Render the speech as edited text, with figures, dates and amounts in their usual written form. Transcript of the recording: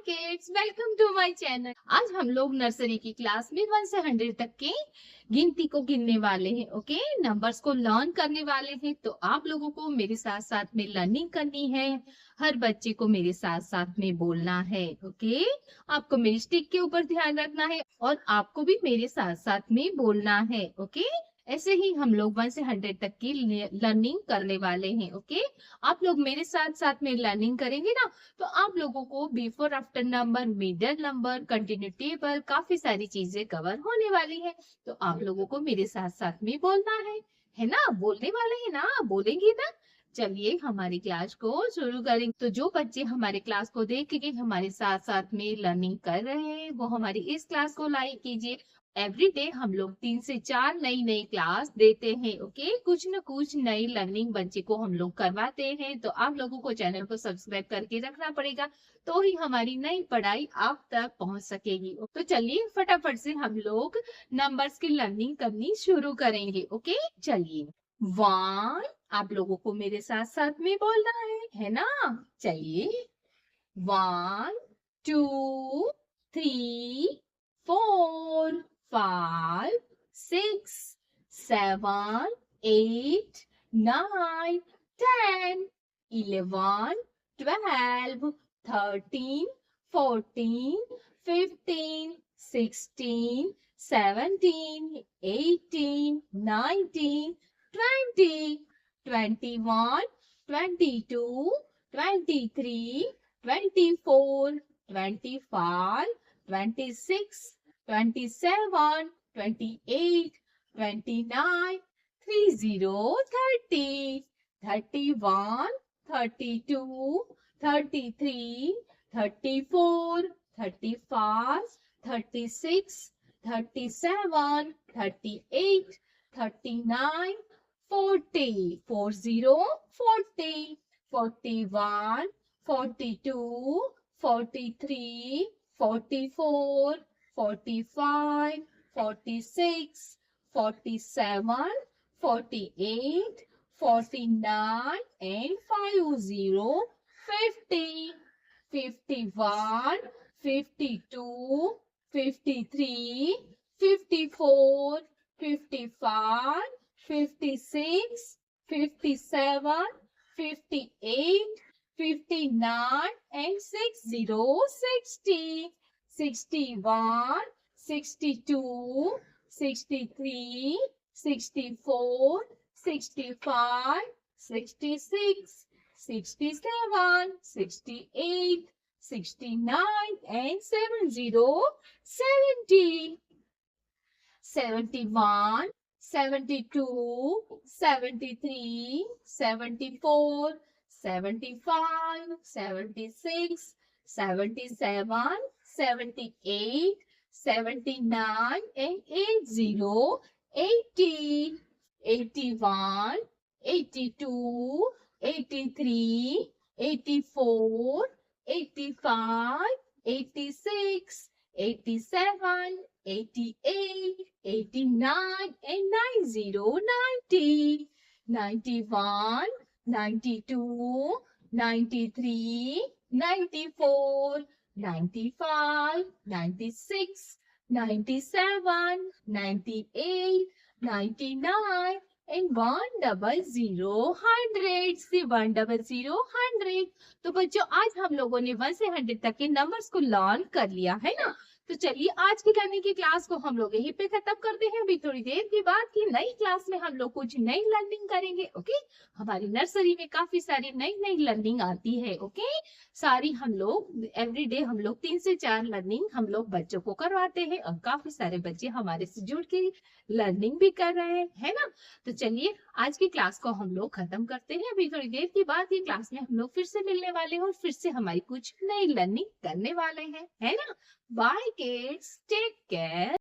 Kids, welcome to my channel. आज हम लोग नर्सरी की क्लास में 1 से 100 तक की गिनती को गिनने वाले हैं। ओके, नंबर्स को लर्न करने वाले हैं। तो आप लोगों को मेरे साथ साथ में लर्निंग करनी है। हर बच्चे को मेरे साथ साथ में बोलना है। ओके, आपको मेरी स्टिक के ऊपर ध्यान रखना है और आपको भी मेरे साथ साथ में बोलना है। ओके, ऐसे ही हम लोग 1 से 100 तक की लर्निंग करने वाले हैं। ओके, आप लोग मेरे साथ साथ में लर्निंग करेंगे ना, तो आप लोगों को before after number, middle number, continue table, काफी सारी चीजें कवर होने वाली है। तो आप लोगों को मेरे साथ साथ में बोलना है ना? बोलने वाले हैं ना? बोलेंगे ना? चलिए हमारी क्लास को शुरू करेंगे। तो जो बच्चे हमारे क्लास को देख के हमारे साथ साथ में लर्निंग कर रहे हैं, वो हमारी इस क्लास को लाइक कीजिए। एवरी डे हम लोग 3 से 4 नई नई क्लास देते हैं। ओके, कुछ न कुछ नई लर्निंग बच्चे को हम लोग करवाते हैं। तो आप लोगों को चैनल को सब्सक्राइब करके रखना पड़ेगा, तो ही हमारी नई पढ़ाई आप तक पहुंच सकेगी। तो चलिए फटाफट से हम लोग नंबर्स की लर्निंग करनी शुरू करेंगे। ओके, चलिए 1, आप लोगों को मेरे साथ साथ में बोलना है ना? चलिए 1, 2, 3, 4, 5, 6, 7, 8, 9, 10, 11, 12, 13, 14, 15, 16, 17, 18, 19, 20, 21, 22, 23, 24, 25, 26, 27, 28, 29, 30, 30, 31, 32, 33, 34, 35, 36, 37, 38, 39, 40, 40, 40, 41, 42, 43, 44, 45, 46, 47, 48, 49, and 50, 50, 51, 52, 53, 54, 55, 56, 57, 58, 59, and 60, 60, 61, 62, 63, 64, 65, 66, 67, 68, 69, and 70, 70, 71, 72, 73, 74, 75, 76, 77, 78, 79, and 80, 80, 81, 82, 83, 84, 85, 86, 87, 88, 89, and 90, 90, 91, 92, 93, 94, 95, 96, 97, 98, 99, and 100, 100, से 100, 100। तो बच्चों आज हम लोगों ने 1 से 100 तक के नंबर्स को लर्न कर लिया है ना? तो चलिए आज की लर्निंग की क्लास को हम लोग यहीं पे खत्म करते हैं। अभी थोड़ी देर के बाद की नई क्लास में हम लोग कुछ नई लर्निंग करेंगे। ओके, हमारी नर्सरी में काफी सारी नई नई लर्निंग आती है। ओके, सारी हम लोग एवरीडे हम लोग 3 से 4 लर्निंग हम लोग बच्चों को करवाते हैं और काफी सारे बच्चे हमारे से जुड़ के लर्निंग भी कर रहे हैं, है ना? तो चलिए आज की क्लास को हम लोग खत्म करते हैं। अभी थोड़ी देर के बाद की क्लास में हम लोग फिर से मिलने वाले हैं और फिर से हमारी कुछ नई लर्निंग करने वाले हैं, है ना? Bye kids, take care.